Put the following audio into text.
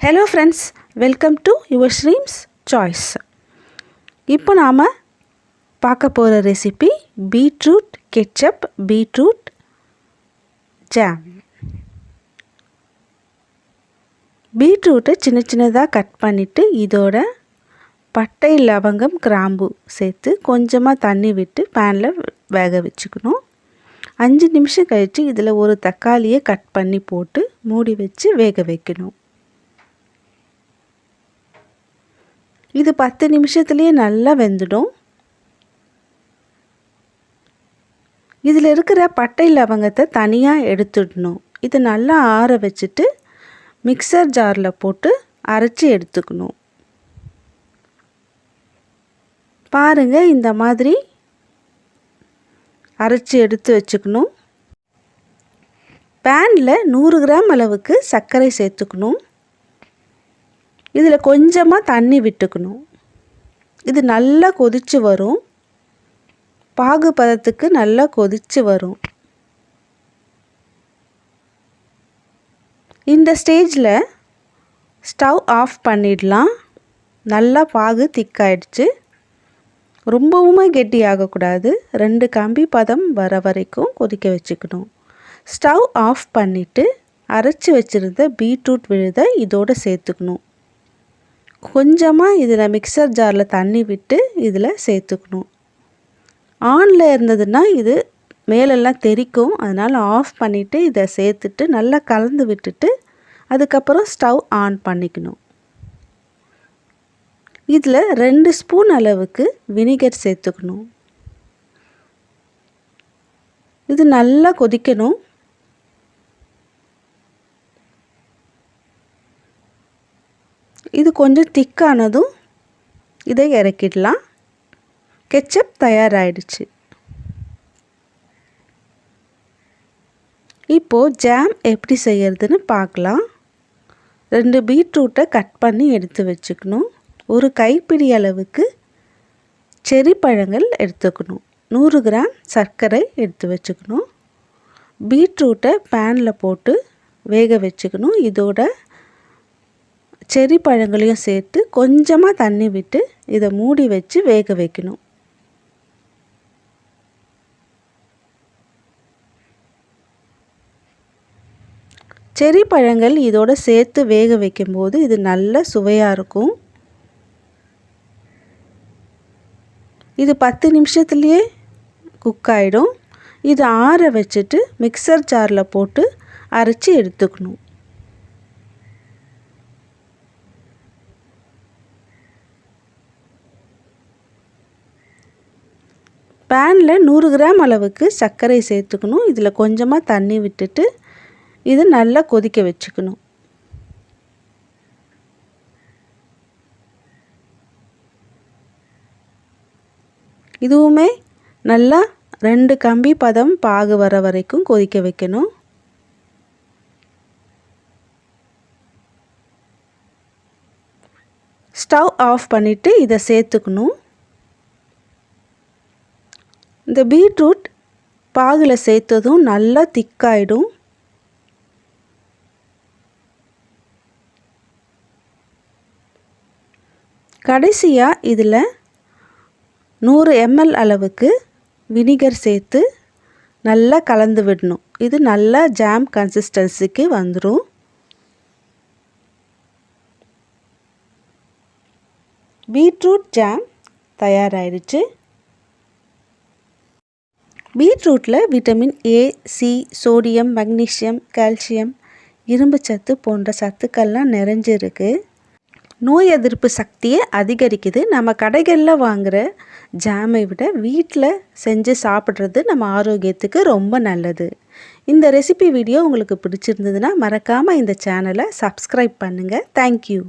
Hello friends, welcome to your streams choice. இப்போ நாம் பார்க்க போகிற recipe beetroot ketchup, beetroot jam. பீட்ரூட்டை சின்ன சின்னதாக கட் பண்ணிவிட்டு இதோட பட்டை, லவங்கம், கிராம்பு சேர்த்து கொஞ்சமாக தண்ணி விட்டு பேனில் வேக வச்சுக்கணும். 5 நிமிஷம் கழித்து இதில் ஒரு தக்காளியை கட் பண்ணி போட்டு மூடி வச்சு வேக வைக்கணும். இது 10 நிமிஷத்துலேயே நல்லா வெந்துடும். இதில் இருக்கிற பட்டை லவங்கத்தை தனியாக எடுத்துடணும். இது நல்லா ஆற வச்சுட்டு மிக்சர் ஜாரில் போட்டு அரைச்சி எடுத்துக்கணும். பாருங்கள், இந்த மாதிரி அரைச்சி எடுத்து வச்சுக்கணும். பேனில் 100 கிராம் அளவுக்கு சர்க்கரை சேர்த்துக்கணும். இதில் கொஞ்சமாக தண்ணி விட்டுக்கணும். இது நல்லா கொதித்து வரும். பாகு பதத்துக்கு நல்லா கொதித்து வரும். இந்த ஸ்டேஜில் ஸ்டவ் ஆஃப் பண்ணிடலாம். நல்லா பாகு திக்காயிடுச்சு. ரொம்பவுமே கெட்டி ஆகக்கூடாது. 2 கம்பி பதம் வர வரைக்கும் கொதிக்க வச்சுக்கணும். ஸ்டவ் ஆஃப் பண்ணிவிட்டு அரைச்சி வச்சுருந்த பீட்ரூட் விழுதை இதோடு சேர்த்துக்கணும். கொஞ்சமாக இதில் மிக்சர் ஜாரில் தண்ணி விட்டு இதில் சேர்த்துக்கணும். ஆனில் இருந்ததுன்னா இது மேலெல்லாம் தெறிக்கும். அதனால் ஆஃப் பண்ணிவிட்டு இதை சேர்த்துட்டு நல்லா கலந்து விட்டுட்டு அதுக்கப்புறம் ஸ்டவ் ஆன் பண்ணிக்கணும். இதில் 2 ஸ்பூன் அளவுக்கு வினிகர் சேர்த்துக்கணும். இது நல்லா கொதிக்கணும். இது கொஞ்சம் திக்கானதும் இதை இறக்கிடலாம். கெச்சப் தயாராகிடுச்சு. இப்போது ஜாம் எப்படி செய்யறதுன்னு பார்க்கலாம். 2 பீட்ரூட்டை கட் பண்ணி எடுத்து வச்சுக்கணும். ஒரு கைப்பிடி அளவுக்கு செர்ரி பழங்கள் எடுத்துக்கணும். 100 கிராம் சர்க்கரை எடுத்து வச்சுக்கணும். பீட்ரூட்டை பேனில் போட்டு வேக வச்சுக்கணும். இதோட செர்ரி பழங்களையும் சேர்த்து கொஞ்சமாக தண்ணி விட்டு இதை மூடி வச்சு வேக வைக்கணும். செர்ரி பழங்கள் இதோட சேர்த்து வேக வைக்கும்போது இது நல்ல சுவையாக இருக்கும். இது 10 நிமிஷத்துலேயே குக் ஆகிடும். இது ஆற வச்சுட்டு மிக்சர் ஜாரில் போட்டு அரைச்சி எடுத்துக்கணும். பேனில் 100 கிராம் அளவுக்கு சர்க்கரை சேர்த்துக்கணும். இதில் கொஞ்சமாக தண்ணி விட்டுட்டு இது நல்லா கொதிக்க வச்சுக்கணும். இதுவுமே நல்லா 2 கம்பி பதம் பாகு வர வரைக்கும் கொதிக்க வைக்கணும். ஸ்டவ் ஆஃப் பண்ணிவிட்டு இதை சேர்த்துக்கணும். இந்த பீட்ரூட் பாகில் சேர்த்ததும் நல்லா திக்காயிடும். கடைசியாக இதில் 100 ml அளவுக்கு வினிகர் சேர்த்து நல்லா கலந்து விடணும். இது நல்லா ஜாம் கன்சிஸ்டன்சிக்கு வந்துடும். பீட்ரூட் ஜாம் தயாராகிடுச்சு. பீட்ரூட்டில் vitamin A, C, sodium, magnesium, calcium, இரும்பு சத்து போன்ற சத்துக்கள்லாம் நிறைஞ்சிருக்கு. நோய் எதிர்ப்பு சக்தியை அதிகரிக்குது. நம்ம கடைகளில் வாங்குகிற ஜாமை விட வீட்டில் செஞ்சு சாப்பிட்றது நம்ம ஆரோக்கியத்துக்கு ரொம்ப நல்லது. இந்த ரெசிபி வீடியோ உங்களுக்கு பிடிச்சிருந்ததுன்னா மறக்காமல் இந்த சேனலை சப்ஸ்கிரைப் பண்ணுங்கள். தேங்க்யூ.